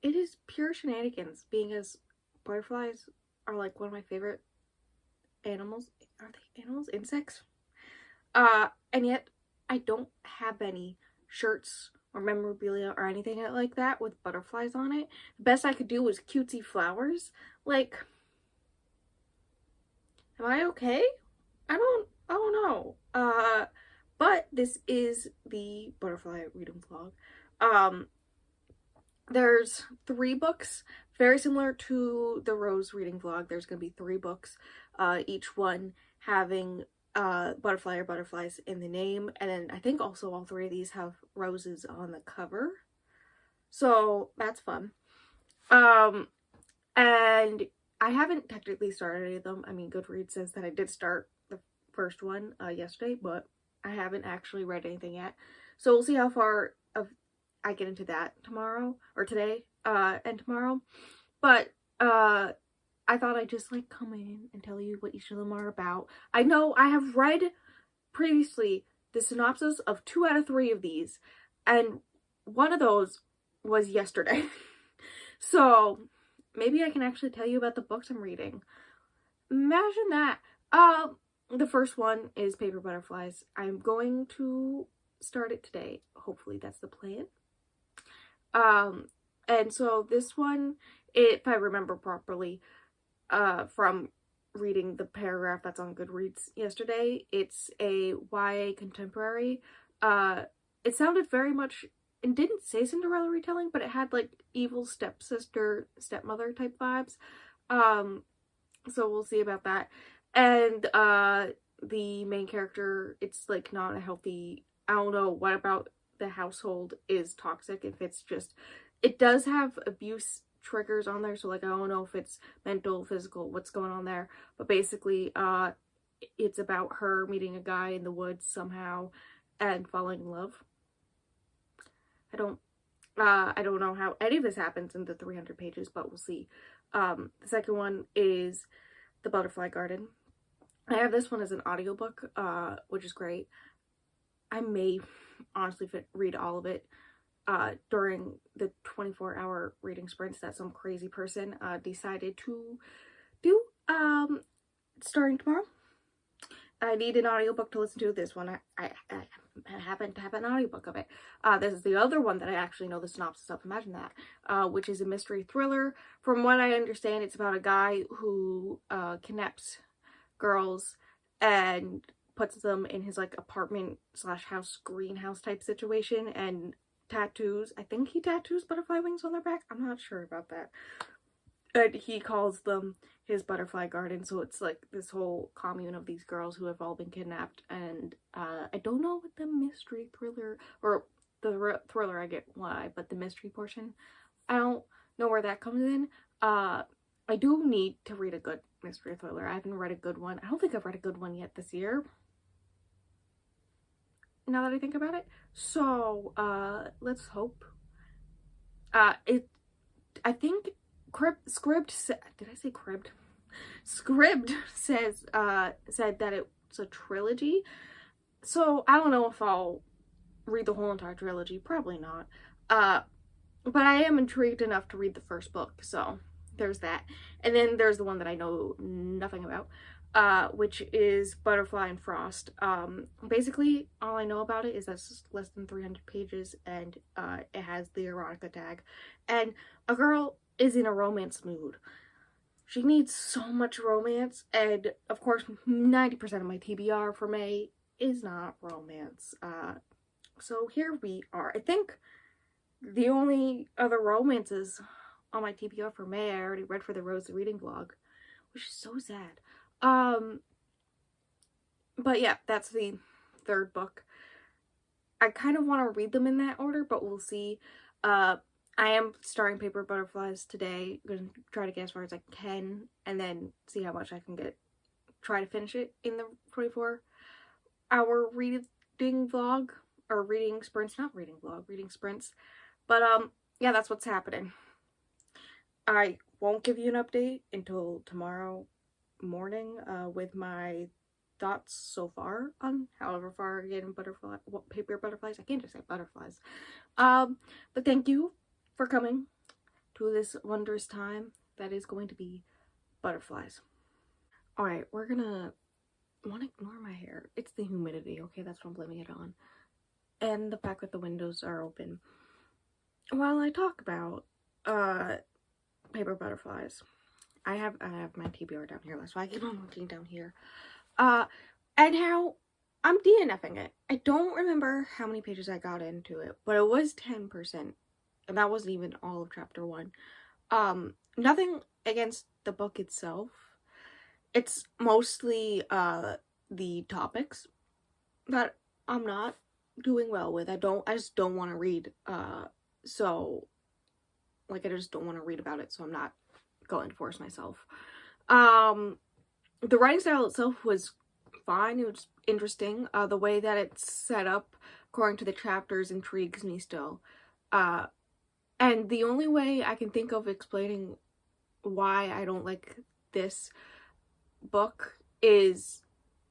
it is pure shenanigans, being as butterflies are like one of my favorite animals. Are they animals? Insects? And yet I don't have any shirts or memorabilia or anything like that with butterflies on it. The best I could do was cutesy flowers. Like, am I okay? I don't know. But this is the butterfly reading vlog. Um, there's 3 books, very similar to the rose reading vlog. There's gonna be 3 books, each one having butterfly or butterflies in the name, and then I think also all 3 of these have roses on the cover, so that's fun. And I haven't technically started any of them. I mean, Goodreads says that I did start the first one yesterday, but I haven't actually read anything yet, so we'll see how far of I get into that tomorrow or today and tomorrow. But I thought I'd just like come in and tell you what each of them are about. I know I have read previously the synopsis of 2 out of 3 of these, and one of those was yesterday. So maybe I can actually tell you about the books I'm reading. Imagine that. The first one is Paper Butterflies. I'm going to start it today. Hopefully that's the plan. And so this one, if I remember properly, from reading the paragraph that's on Goodreads yesterday, it's a YA contemporary. It sounded very much, it didn't say Cinderella retelling, but it had like evil stepsister, stepmother type vibes. So we'll see about that. And the main character, it's like not a healthy, I don't know what about the household is toxic, if it's just, it does have abuse triggers on there, so like I don't know if it's mental, physical, what's going on there, but basically it's about her meeting a guy in the woods somehow and falling in love. I don't know how any of this happens in the 300 pages, but we'll see. The second one is The Butterfly Garden. I have this one as an audiobook, which is great. I may honestly read all of it during the 24-hour reading sprints that some crazy person decided to do starting tomorrow. I need an audiobook to listen to. This one I happen to have an audiobook of it. This is the other one that I actually know the synopsis of, imagine that, which is a mystery thriller. From what I understand, it's about a guy who kidnaps girls and puts them in his like apartment slash house greenhouse type situation, and tattoos, I think he tattoos butterfly wings on their back, I'm not sure about that, and he calls them his butterfly garden. So it's like this whole commune of these girls who have all been kidnapped, and I don't know what the mystery thriller, or the thriller I get why, but the mystery portion, I don't know where that comes in. I do need to read a good mystery thriller. I haven't read a good one. I don't think I've read a good one yet this year, now that I think about it. So let's hope. I think Scribd did I say Cribbed? Scribd says said that it's a trilogy. So I don't know if I'll read the whole entire trilogy, probably not. But I am intrigued enough to read the first book, so there's that. And then there's the one that I know nothing about, which is Butterfly and Frost. Basically, all I know about it is that it's less than 300 pages, and it has the erotica tag. And a girl is in a romance mood. She needs so much romance, and of course, 90% of my TBR for May is not romance. So here we are. I think the only other romances on my TBR for May I already read for the Rose the Reading vlog, which is so sad. But yeah, that's the 3rd book. I kind of want to read them in that order, but we'll see. I am starting Paper Butterflies today. I'm going to try to get as far as I can, and then see how much I can get. Try to finish it in the 24-hour reading vlog, or reading sprints, not reading vlog, reading sprints. But yeah, that's what's happening. I won't give you an update until tomorrow morning with my thoughts so far on however far I get in Paper Butterflies. I can't just say butterflies. But thank you for coming to this wondrous time that is going to be butterflies. Alright, we're gonna want to ignore my hair. It's the humidity, okay? That's what I'm blaming it on. And the fact that the windows are open. While I talk about paper butterflies, I have my TBR down here. That's why I keep on looking down here. And how I'm DNFing it. I don't remember how many pages I got into it, but it was 10%. And that wasn't even all of chapter 1. Nothing against the book itself. It's mostly the topics that I'm not doing well with. I just don't want to read. So like I just don't want to read about it, so I'm not going to force myself. The writing style itself was fine. It was interesting. The way that it's set up according to the chapters intrigues me still. And the only way I can think of explaining why I don't like this book is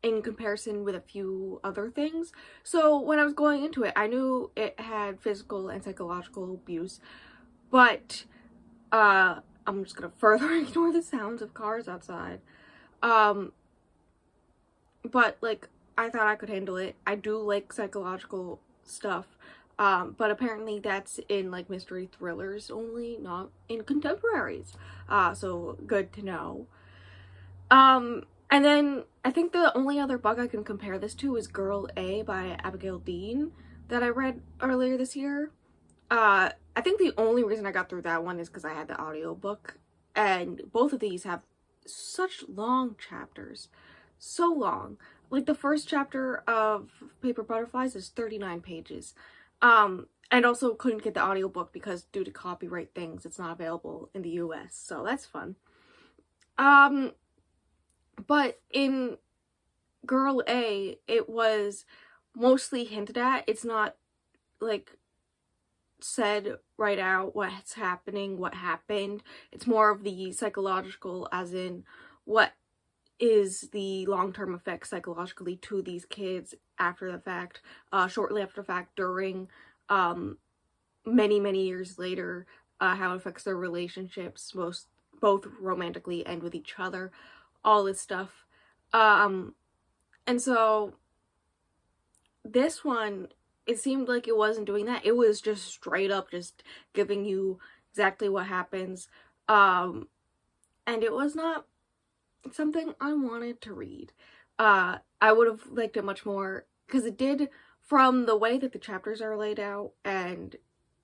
in comparison with a few other things. So when I was going into it, I knew it had physical and psychological abuse, but I'm just gonna further ignore the sounds of cars outside. But like I thought I could handle it. I do like psychological stuff, but apparently that's in like mystery thrillers only, not in contemporaries. So good to know. And then I think the only other book I can compare this to is Girl A by Abigail Dean that I read earlier this year. I think the only reason I got through that one is because I had the audiobook, and both of these have such long chapters. So long. Like the first chapter of Paper Butterflies is 39 pages. And also couldn't get the audiobook because due to copyright things, it's not available in the US. So that's fun. But in Girl A, it was mostly hinted at. It's not, like, said right out what's happening, what happened. It's more of the psychological, as in, what is the long-term effect psychologically to these kids after the fact, shortly after the fact, during, many years later, how it affects their relationships, both romantically and with each other. All this stuff. And so this one, it seemed like it wasn't doing that. It was just straight up just giving you exactly what happens. And it was not something I wanted to read. I would have liked it much more because it did, from the way that the chapters are laid out and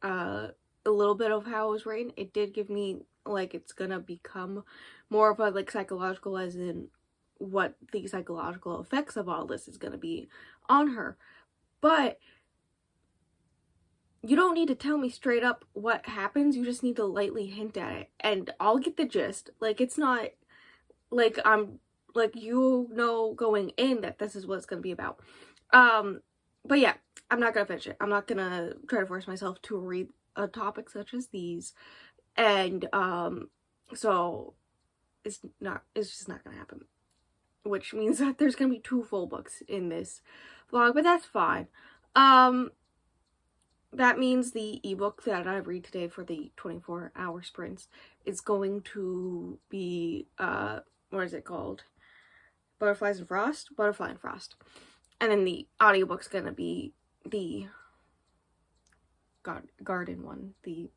a little bit of how it was written, it did give me like it's gonna become more of a like psychological, as in what the psychological effects of all this is gonna be on her. But you don't need to tell me straight up what happens, you just need to lightly hint at it and I'll get the gist. Like it's not like I'm like, you know, going in that this is what it's gonna be about. But yeah, I'm not gonna finish it. I'm not gonna try to force myself to read a topic such as these. And so it's just not gonna happen, which means that there's gonna be 2 full books in this vlog, but that's fine. That means the ebook that I read today for the 24-hour sprints is going to be what is it called? Butterfly and Frost. And then the audiobook's gonna be the garden one, the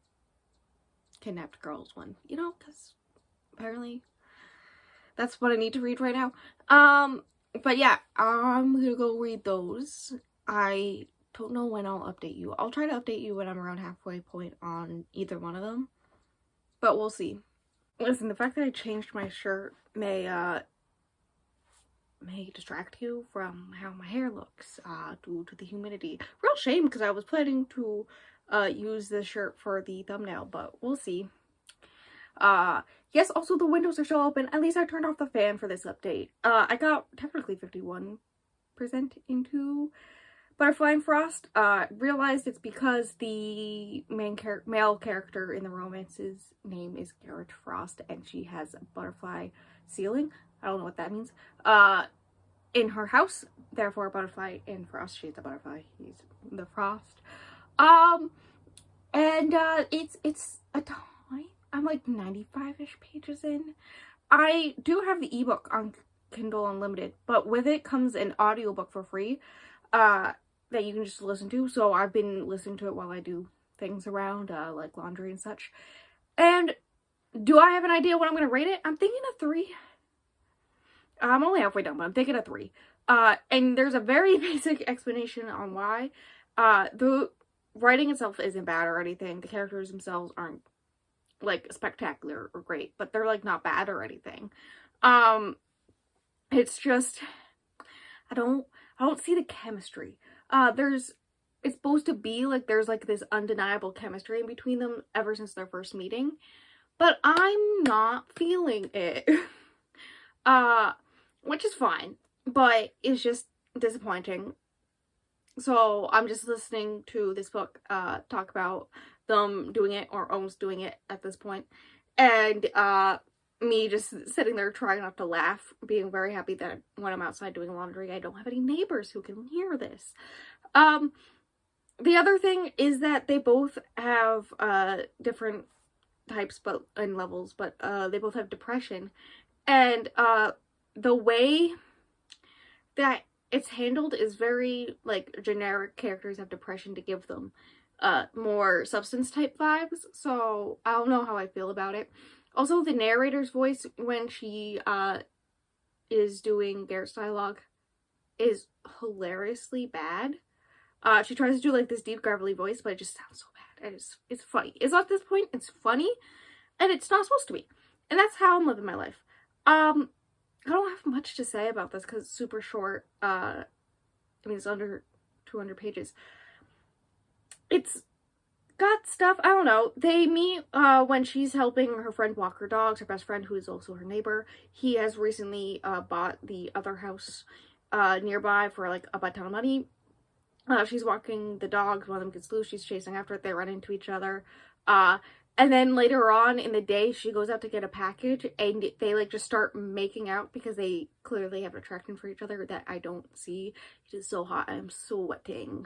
kidnapped girls one, you know, because apparently that's what I need to read right now. But yeah, I'm gonna go read those. I don't know when I'll update you. I'll try to update you when I'm around halfway point on either one of them, but we'll see. Listen, the fact that I changed my shirt may distract you from how my hair looks due to the humidity. Real shame, because I was planning to use this shirt for the thumbnail, but we'll see. Yes, also the windows are still open. At least I turned off the fan for this update. I got technically 51% into Butterfly and Frost. Realized it's because the male character in the romance's name is Garrett Frost, and she has a butterfly ceiling. I don't know what that means. In her house, therefore Butterfly and Frost. She's the butterfly, he's the frost. And it's a tiny I'm like 95-ish pages in. I do have the ebook on Kindle Unlimited, but with it comes an audiobook for free that you can just listen to. So I've been listening to it while I do things around, like laundry and such. And do I have an idea what I'm going to rate it? I'm thinking a 3. I'm only halfway done, but I'm thinking a 3. And there's a very basic explanation on why. The writing itself isn't bad or anything. The characters themselves aren't like spectacular or great, but they're like not bad or anything. It's just I don't see the chemistry. It's supposed to be like there's like this undeniable chemistry in between them ever since their first meeting, but I'm not feeling it. Which is fine, but it's just disappointing. So I'm just listening to this book talk about them doing it or almost doing it at this point, and me just sitting there trying not to laugh, being very happy that when I'm outside doing laundry I don't have any neighbors who can hear this. The other thing is that they both have different types and levels, but they both have depression, and the way that it's handled is very like generic characters have depression to give them more substance type vibes, so I don't know how I feel about it. Also, the narrator's voice when she is doing Garrett's dialogue is hilariously bad. She tries to do like this deep gravelly voice, but it just sounds so bad, and it's funny. It's at this point it's funny, and it's not supposed to be, and that's how I'm living my life. I don't have much to say about this because it's super short. I mean, it's under 200 pages. It's got stuff, I don't know. They meet when she's helping her friend walk her dogs, her best friend who is also her neighbor. He has recently bought the other house nearby for like a butt ton of money. She's walking the dogs, one of them gets loose, she's chasing after it, they run into each other. And then later on in the day, she goes out to get a package, and they, like, just start making out because they clearly have attraction for each other that I don't see. It is so hot. I am sweating.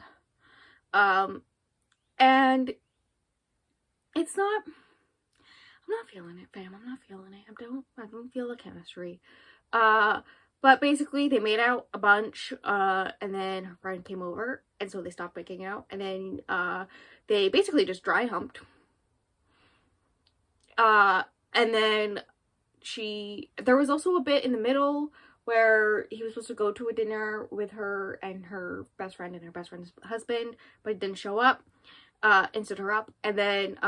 And it's not... I'm not feeling it, fam. I'm not feeling it. I don't feel the chemistry. But basically, they made out a bunch, and then her friend came over, and so they stopped making out, and then, they basically just dry humped. And then there was also a bit in the middle where he was supposed to go to a dinner with her and her best friend and her best friend's husband, but he didn't show up, and stood her up. And then,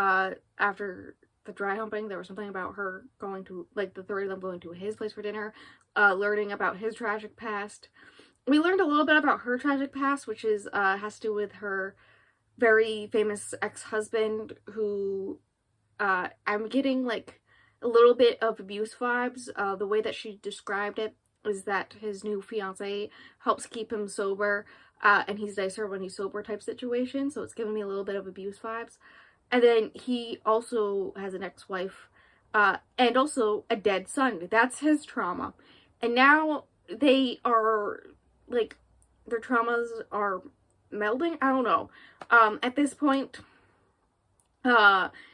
after the dry humping, there was something about her going to, like, the three of them going to his place for dinner, learning about his tragic past. We learned a little bit about her tragic past, which is, has to do with her very famous ex-husband who, I'm getting, like, a little bit of abuse vibes. The way that she described it is that his new fiance helps keep him sober, and he's nicer when he's sober type situation, so it's giving me a little bit of abuse vibes. And then he also has an ex-wife, and also a dead son. That's his trauma. And now they are, like, their traumas are melding? I don't know. At this point,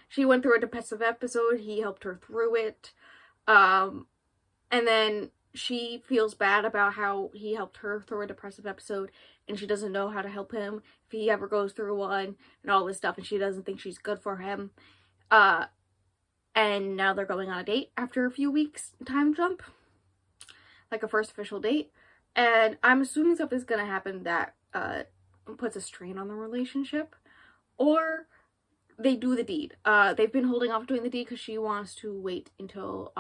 she went through a depressive episode, he helped her through it, and then she feels bad about how he helped her through a depressive episode, and she doesn't know how to help him if he ever goes through one, and all this stuff, and she doesn't think she's good for him, and now they're going on a date after a few weeks time jump, like a first official date, and I'm assuming something's gonna happen that, puts a strain on the relationship, or they do the deed. They've been holding off doing the deed because she wants to wait until,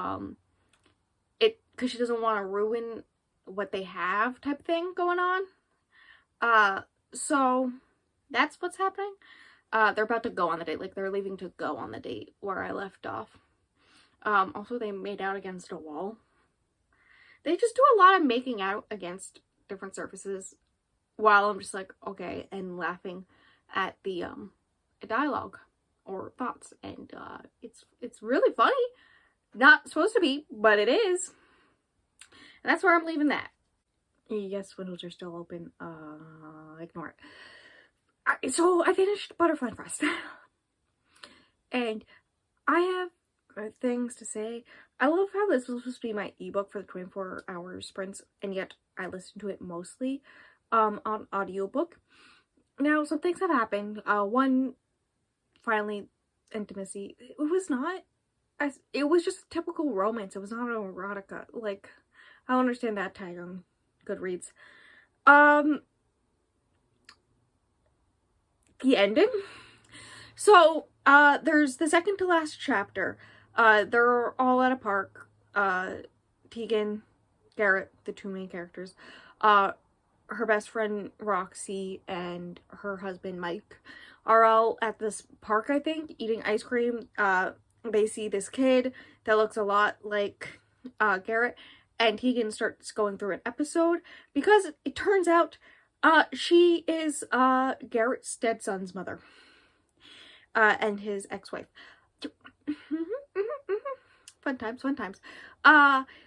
because she doesn't want to ruin what they have type thing going on. So that's what's happening. They're about to go on the date, like they're leaving to go on the date where I left off. Also they made out against a wall. They just do a lot of making out against different surfaces while I'm just like, okay, and laughing at the, dialogue or thoughts, and it's really funny. Not supposed to be, but it is. And that's where I'm leaving that. Yes, windows are still open. Ignore it. So I finished Butterfly Frost. And I have things to say. I love how this was supposed to be my ebook for the 24-hour sprints, and yet I listened to it mostly on audiobook. Now, some things have happened. One, finally, intimacy. It was not, it was just a typical romance. It was not an erotica. Like, I don't understand that tag on Goodreads. The ending. So, there's the second to last chapter. They're all at a park. Tegan, Garrett, the two main characters, her best friend Roxy, and her husband Mike are all at this park, I think, eating ice cream. They see this kid that looks a lot like Garrett, and Tegan starts going through an episode because it turns out she is Garrett's dead son's mother. And his ex-wife. Fun times, fun times.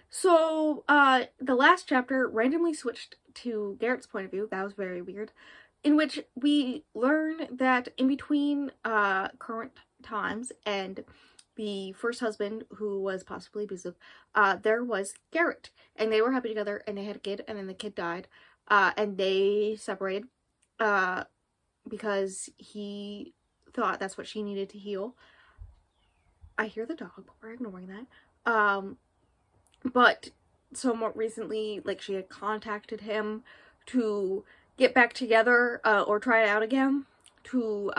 So the last chapter randomly switched to Garrett's point of view. That was very weird. In which we learn that in between current times and the first husband, who was possibly abusive, there was Garrett. And they were happy together, and they had a kid, and then the kid died. And they separated because he thought that's what she needed to heal. I hear the dog, but we're ignoring that. But somewhat recently, like, she had contacted him to get back together, or try it out again, to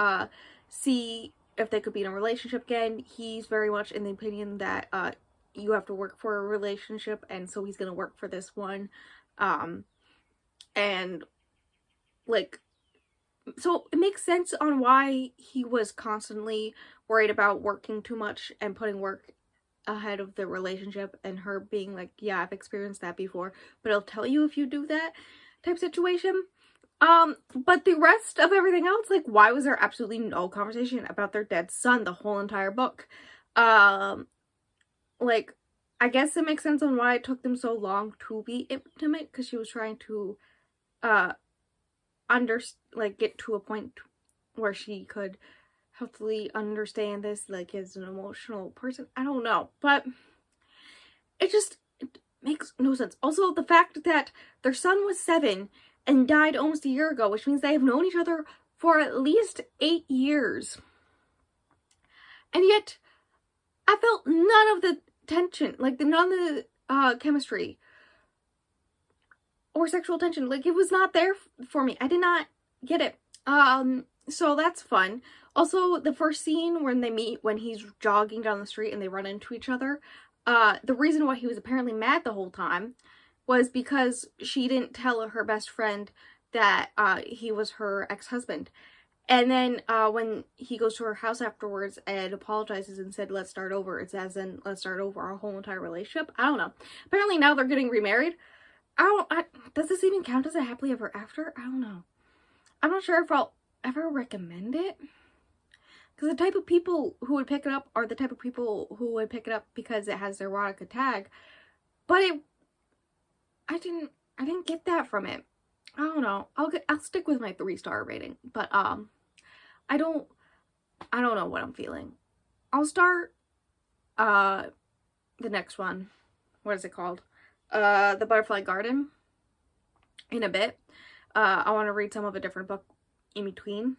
see if they could be in a relationship again. He's very much in the opinion that you have to work for a relationship, and so he's gonna work for this one. And like, so it makes sense on why he was constantly worried about working too much and putting work ahead of the relationship, and her being like, yeah, I've experienced that before, but I'll tell you if you do that type situation. But the rest of everything else, like, why was there absolutely no conversation about their dead son the whole entire book? Like, I guess it makes sense on why it took them so long to be intimate, because she was trying to get to a point where she could hopefully understand this, like, as an emotional person. I don't know, but it makes no sense. Also, the fact that their son was 7 and died almost a year ago, which means they have known each other for at least 8 years. And yet, I felt none of the tension, like, none of the chemistry or sexual tension. Like, it was not there for me. I did not get it. So that's fun. Also, the first scene when they meet, when he's jogging down the street and they run into each other, the reason why he was apparently mad the whole time was because she didn't tell her best friend that he was her ex-husband. And then when he goes to her house afterwards and apologizes and said, let's start over, it's as in, let's start over our whole entire relationship. I don't know. Apparently now they're getting remarried. Does this even count as a happily ever after? I don't know. I'm not sure if I'll ever recommend it. Because the type of people who would pick it up are the type of people who would pick it up because it has the erotica tag. But I didn't get that from it. I don't know. I'll stick with my 3-star rating. But I don't know what I'm feeling. I'll start the next one. What is it called? The Butterfly Garden in a bit. I want to read some of a different book in between,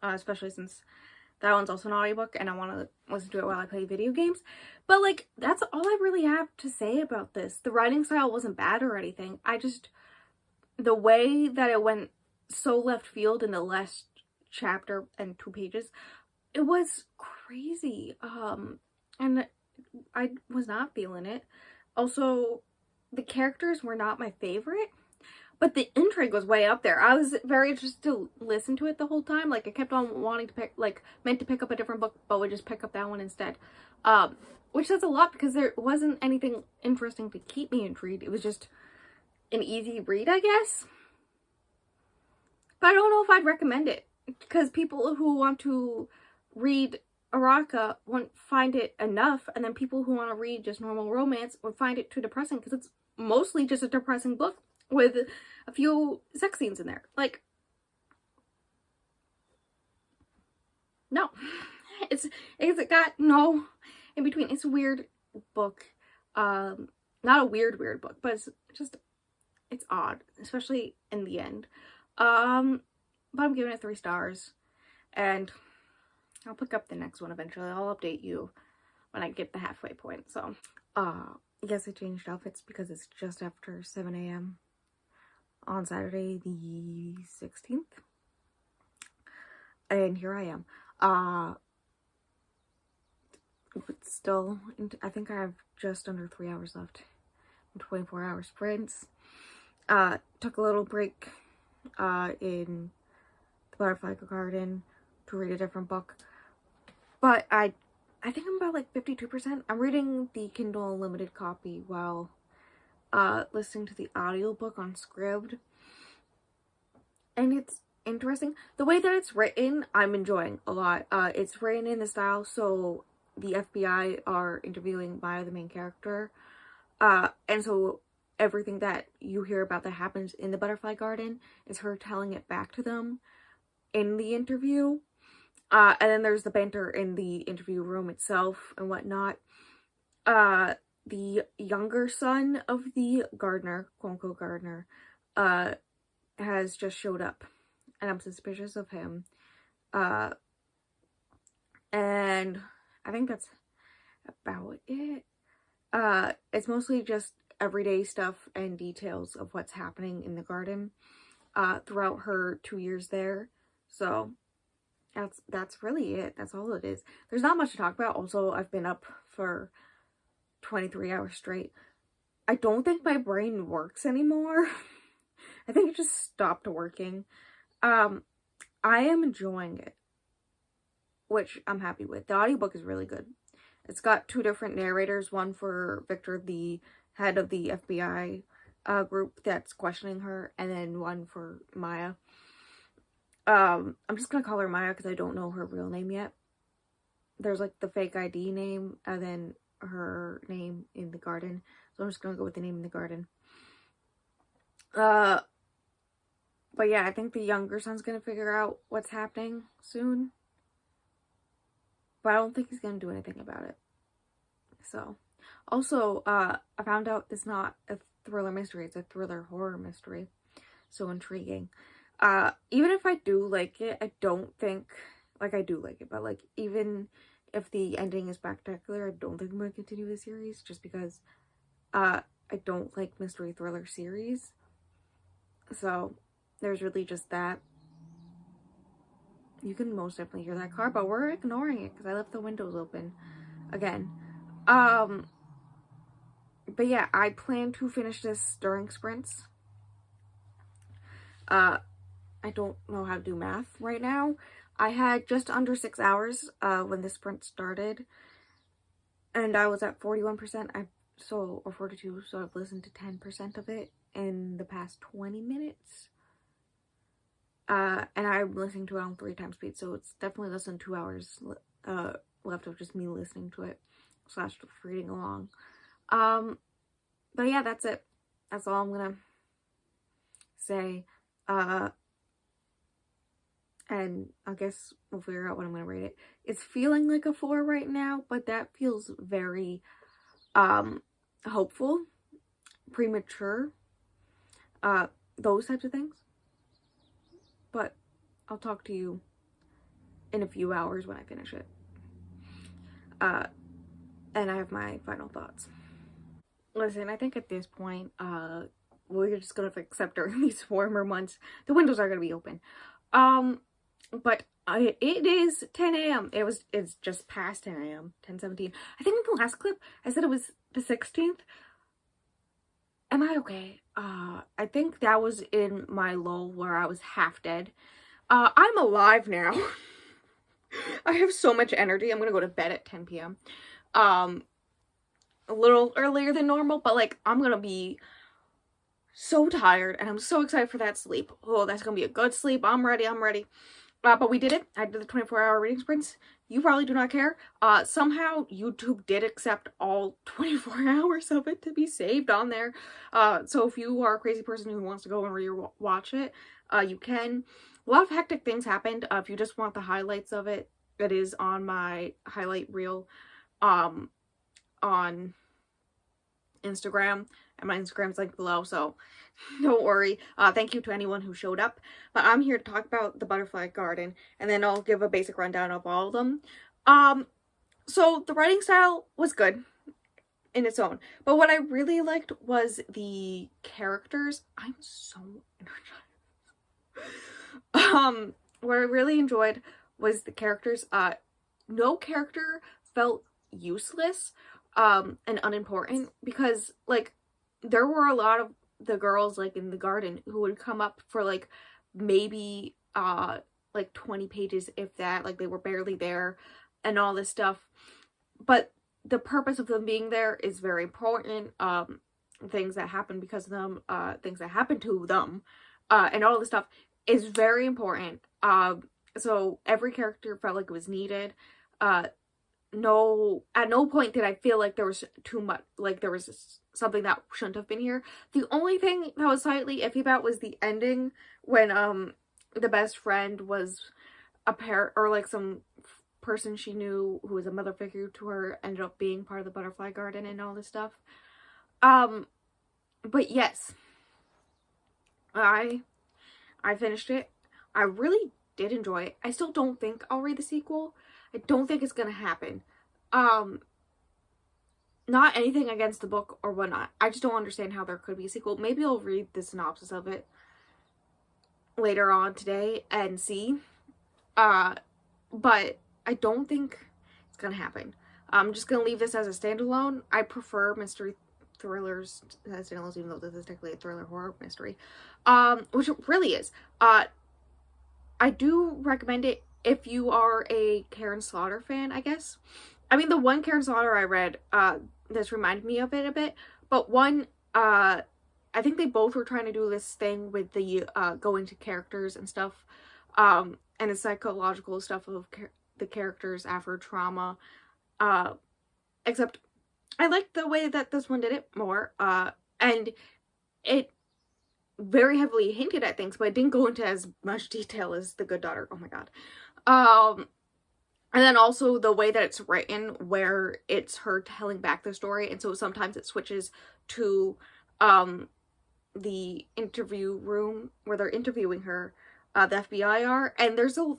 especially since that one's also an audiobook and I want to listen to it while I play video games. But, like, that's all I really have to say about this. The writing style wasn't bad or anything. The way that it went so left field in the last chapter and 2 pages, it was crazy. And I was not feeling it. Also, the characters were not my favorite, but the intrigue was way up there. I was very interested to listen to it the whole time. Like, I kept on wanting to meant to pick up a different book, but would just pick up that one instead. Which says a lot because there wasn't anything interesting to keep me intrigued. It was just an easy read, I guess. But I don't know if I'd recommend it, because people who want to read erotica won't find it enough, and then people who want to read just normal romance would find it too depressing, because it's mostly just a depressing book with a few sex scenes in there. Like, no. It's got no in between. It's a weird book. Not a weird book, but it's odd, especially in the end. But I'm giving it 3 stars, and I'll pick up the next one eventually. I'll update you when I get the halfway point. So, yes, I changed outfits because it's just after 7 a.m. on Saturday the 16th. And here I am. But still, I think I have just under 3 hours left in 24-hour sprints. Took a little break in the Butterfly Garden to read a different book. But I think I'm about like 52%. I'm reading the Kindle Unlimited copy while listening to the audiobook on Scribd. And it's interesting. The way that it's written, I'm enjoying a lot. It's written in the style, so the FBI are interviewing Maya, the main character. And so everything that you hear about that happens in the Butterfly Garden is her telling it back to them in the interview. And then there's the banter in the interview room itself and whatnot. The younger son of the gardener, quote-unquote gardener, has just showed up. And I'm suspicious of him. And I think that's about it. It's mostly just everyday stuff and details of what's happening in the garden throughout her 2 years there. So that's really it. That's all it is. There's not much to talk about. Also, I've been up for 23 hours straight. I don't think my brain works anymore. I think it just stopped working. I am enjoying it, which I'm happy with. The audiobook is really good. It's got 2 different narrators, one for Victor, the head of the FBI group that's questioning her, and then one for Maya. I'm just gonna call her Maya because I don't know her real name yet. There's like the fake ID name and then her name in the garden. So I'm just gonna go with the name in the garden. But yeah, I think the younger son's gonna figure out what's happening soon. But I don't think he's gonna do anything about it. So, also, I found out it's not a thriller mystery, it's a thriller horror mystery. So intriguing. Even if I do like it, I don't think, like, I do like it, but like, even if the ending is spectacular, I don't think I'm gonna continue the series, just because, I don't like mystery thriller series. So, there's really just that. You can most definitely hear that car, but we're ignoring it because I left the windows open again. But yeah, I plan to finish this during sprints. I don't know how to do math right now. I had just under 6 hours when the sprint started, and I was at 41%. Or 42, so I've listened to 10% of it in the past 20 minutes. And I'm listening to it on 3 times speed, so it's definitely less than 2 hours left of just me listening to it / reading along. But yeah, that's it. That's all I'm gonna say. And I guess we'll figure out what I'm gonna rate it. It's feeling like a 4 right now, but that feels very hopeful, premature, those types of things. But I'll talk to you in a few hours when I finish it. And I have my final thoughts. Listen, I think at this point, we're just gonna accept during these warmer months, the windows are gonna be open. But it is 10 a.m. It's just past 10 a.m. 10:17. I think in the last clip I said it was the 16th. Am I okay? I think that was in my lull where I was half dead. I'm alive now. I have so much energy. I'm gonna go to bed at 10 p.m. A little earlier than normal, but like I'm gonna be so tired and I'm so excited for that sleep. Oh, that's gonna be a good sleep. I'm ready. But we did it. I did the 24-hour reading sprints. You probably do not care. Somehow YouTube did accept all 24 hours of it to be saved on there. So if you are a crazy person who wants to go and rewatch it, you can. A lot of hectic things happened. If you just want the highlights of it, it is on my highlight reel on Instagram, and my Instagram's linked below, so don't worry. Thank you to anyone who showed up. But I'm here to talk about the Butterfly Garden, and then I'll give a basic rundown of all of them. So the writing style was good in its own, but what I really liked was the characters. I'm so energized. What I really enjoyed was the characters. No character felt useless and unimportant, because like there were a lot of the girls like in the garden who would come up for like maybe like 20 pages, if that, like they were barely there and all this stuff, but the purpose of them being there is very important. Things that happen because of them, things that happen to them, and all this stuff is very important. So every character felt like it was needed. No, at no point did I feel like there was too much, like there was something that shouldn't have been here. The only thing that was slightly iffy about was the ending, when the best friend was a pair, or like some person she knew who was a mother figure to her, ended up being part of the Butterfly Garden and all this stuff. But yes, I finished it. I really did enjoy it. I still don't think I'll read the sequel. I don't think it's gonna happen. Not anything against the book or whatnot. I just don't understand how there could be a sequel. Maybe I'll read the synopsis of it later on today and see. But I don't think it's gonna happen. I'm just gonna leave this as a standalone. I prefer mystery thrillers as standalones, even though this is technically a thriller horror mystery. Which it really is. I do recommend it if you are a Karen Slaughter fan, I guess. I mean, the one Karen Slaughter I read, this reminded me of it a bit, but one, I think they both were trying to do this thing with the, going to characters and stuff, and the psychological stuff of the characters after trauma, except I liked the way that this one did it more, and it very heavily hinted at things, but it didn't go into as much detail as The Good Daughter. Oh my god. And then also the way that it's written, where it's her telling back the story, and so sometimes it switches to the interview room where they're interviewing her, the FBI are, and there's a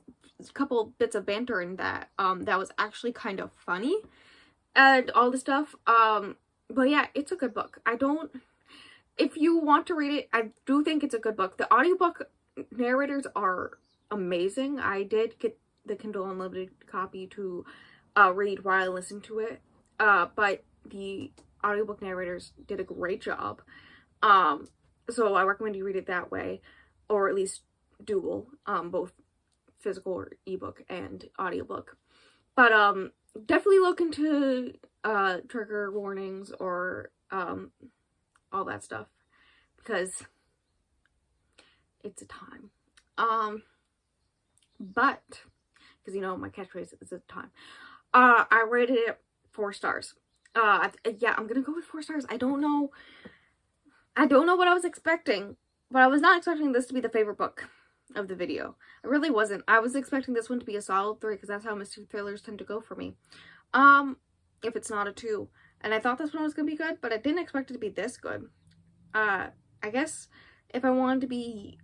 couple bits of banter in that that was actually kind of funny and all this stuff. But yeah, it's a good book. If you want to read it, I do think it's a good book. The audiobook narrators are amazing. I did get the Kindle Unlimited copy to read while I listened to it, but the audiobook narrators did a great job. So I recommend you read it that way, or at least dual, both physical or ebook and audiobook. But definitely look into trigger warnings or all that stuff, because it's a time. But because you know my catchphrase is a time. I rated it 4 stars. Yeah, I'm gonna go with 4 stars. I don't know what I was expecting, but I was not expecting this to be the favorite book of the video. I really wasn't. I was expecting this one to be a solid 3, because that's how mystery thrillers tend to go for me. If it's not a 2. And I thought this one was gonna be good, but I didn't expect it to be this good. I guess if I wanted to be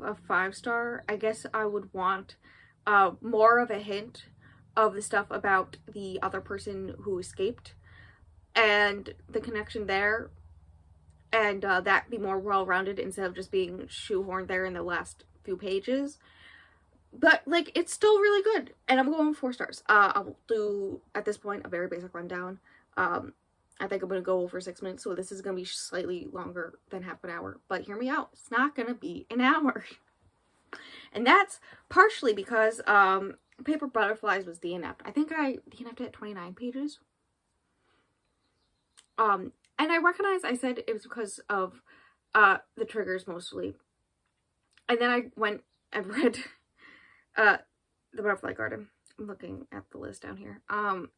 a 5 star, I guess I would want more of a hint of the stuff about the other person who escaped and the connection there, and that be more well-rounded instead of just being shoehorned there in the last few pages. But like, it's still really good, and I'm going 4 stars. I'll do at this point a very basic rundown. I think I'm gonna go over 6 minutes, so this is gonna be slightly longer than half an hour, but hear me out, it's not gonna be an hour. And that's partially because Paper Butterflies was DNF'd. I think I DNF'd it at 29 pages. And I recognize I said it was because of the triggers mostly. And then I went and read The Butterfly Garden. I'm looking at the list down here. And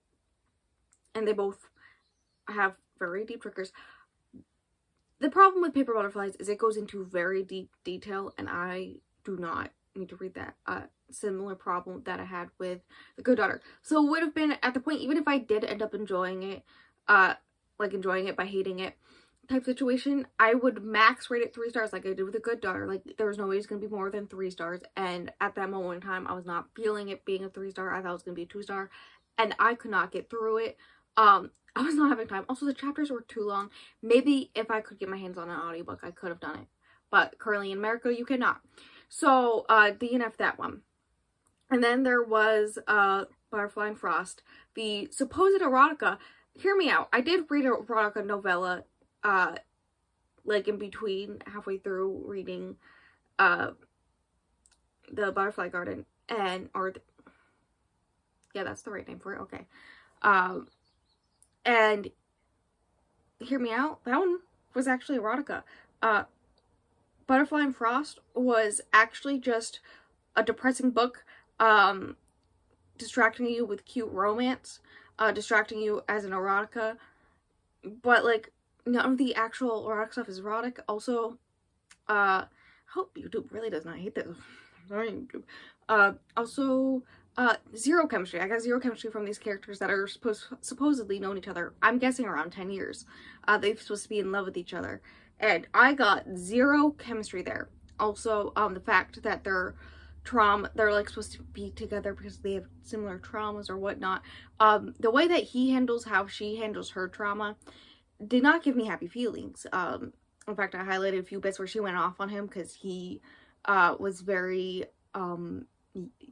they both have very deep triggers. The problem with Paper Butterflies is it goes into very deep detail, and I do not need to read that. similar problem that I had with The Good Daughter. So it would have been at the point, even if I did end up enjoying it, like enjoying it by hating it type situation, I would max rate it 3 stars like I did with The Good Daughter. Like, there was no way it's going to be more than 3 stars, and at that moment in time, I was not feeling it being a 3 star. I thought it was going to be a 2 star, and I could not get through it. I was not having time. Also, the chapters were too long. Maybe if I could get my hands on an audiobook, I could have done it, but currently in America, you cannot. So, DNF that one. And then there was, Butterfly and Frost, the supposed erotica. Hear me out. I did read a erotica novella, like in between, halfway through reading, the Butterfly Garden, yeah, that's the right name for it, okay. And hear me out, that one was actually erotica. Butterfly and Frost was actually just a depressing book, distracting you with cute romance, distracting you as an erotica, but like, none of the actual erotic stuff is erotic. Also, I hope YouTube really does not hate this. Sorry, YouTube. Also, zero chemistry. I got zero chemistry from these characters that are supposedly known each other. I'm guessing around 10 years. They're supposed to be in love with each other. And I got zero chemistry there. Also, the fact that they're like supposed to be together because they have similar traumas or whatnot. The way that he handles how she handles her trauma did not give me happy feelings. In fact, I highlighted a few bits where she went off on him because he was very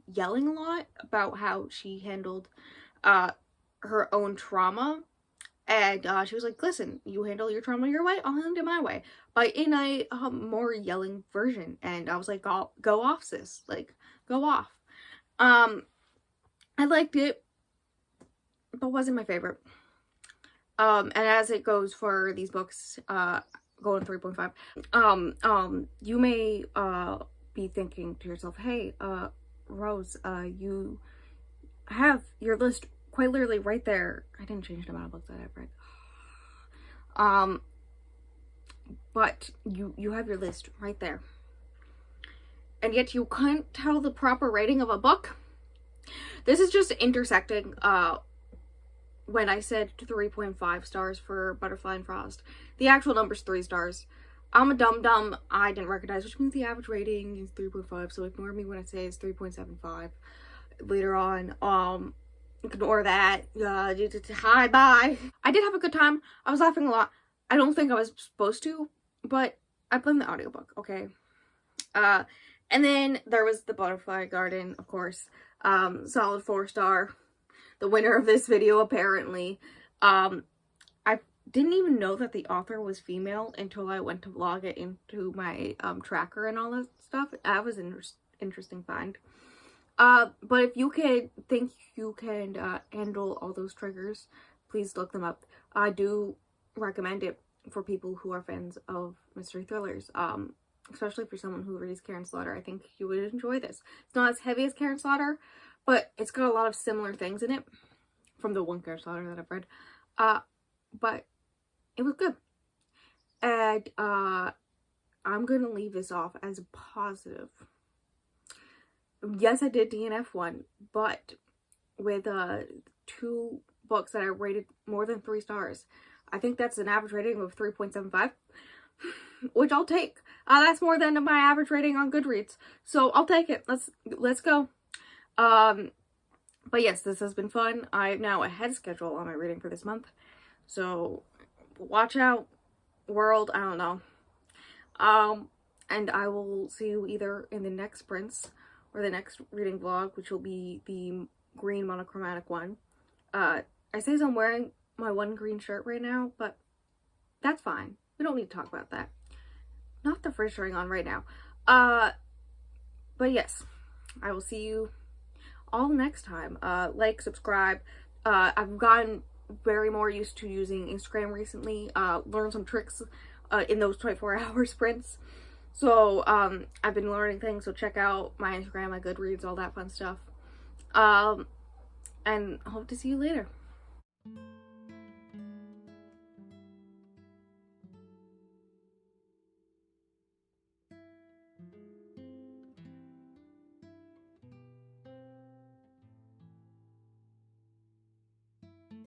yelling a lot about how she handled her own trauma. And she was like, listen, you handle your trauma your way, I'll handle it my way. But in a more yelling version. And I was like, go off, sis. Like, go off. I liked it, but wasn't my favorite. And as it goes for these books, going 3.5, you may be thinking to yourself, hey, Rose, you have your list quite literally right there. I didn't change the amount of books that I've read. But you have your list right there. And yet you can't tell the proper rating of a book. This is just intersecting, when I said 3.5 stars for Butterfly and Frost. The actual number's 3 stars. I'm a dum-dum. I didn't recognize, which means the average rating is 3.5, so ignore me when I say it's 3.75 later on. Ignore that. Hi, bye. I did have a good time. I was laughing a lot. I don't think I was supposed to, but I blame the audiobook, okay? And then there was the Butterfly Garden, of course. Solid 4 star. The winner of this video, apparently. I didn't even know that the author was female until I went to log it into my tracker and all that stuff. That was an interesting find. But if you think you can handle all those triggers, please look them up. I do recommend it for people who are fans of mystery thrillers, especially for someone who reads Karin Slaughter. I think you would enjoy this. It's not as heavy as Karin Slaughter, but it's got a lot of similar things in it from the one Karin Slaughter that I've read. But it was good. And I'm going to leave this off as a positive. Yes, I did DNF one, but with 2 books that I rated more than 3 stars. I think that's an average rating of 3.75, which I'll take. That's more than my average rating on Goodreads, so I'll take it. Let's go. But yes, this has been fun. I'm now ahead of schedule on my reading for this month, so watch out, world. I don't know. And I will see you either in the next sprints or the next reading vlog, which will be the green monochromatic one. I say I'm wearing my one green shirt right now, but that's fine. We don't need to talk about that. Not the fridge showing on right now. But yes, I will see you all next time. Like, subscribe. I've gotten very more used to using Instagram recently. Learned some tricks in those 24-hour sprints. So, I've been learning things, so check out my Instagram, my Goodreads, all that fun stuff. And hope to see you later.